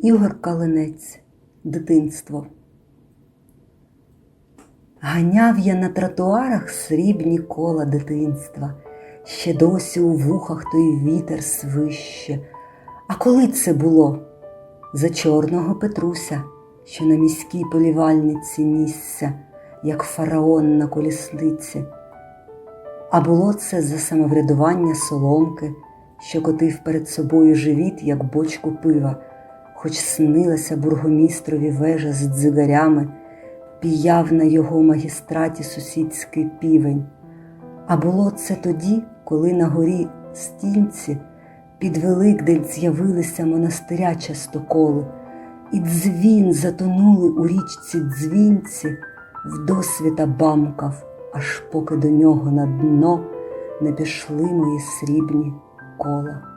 Ігор Калинець. Дитинство. Ганяв я на тротуарах срібні кола дитинства, ще досі у вухах той вітер свище. А коли це було? За чорного Петруся, що на міській полівальниці нісся, як фараон на колісниці. А було це за самоврядування Соломки, що котив перед собою живіт, як бочку пива, хоч снилася бургомістрові вежа з дзигарями, піяв на його магістраті сусідський півень. А було це тоді, коли на горі Стінці під Великдень з'явилися монастиря частоколи, і дзвін затонули у річці Дзвінці, вдосвіта бамкав, аж поки до нього на дно не пішли мої срібні кола.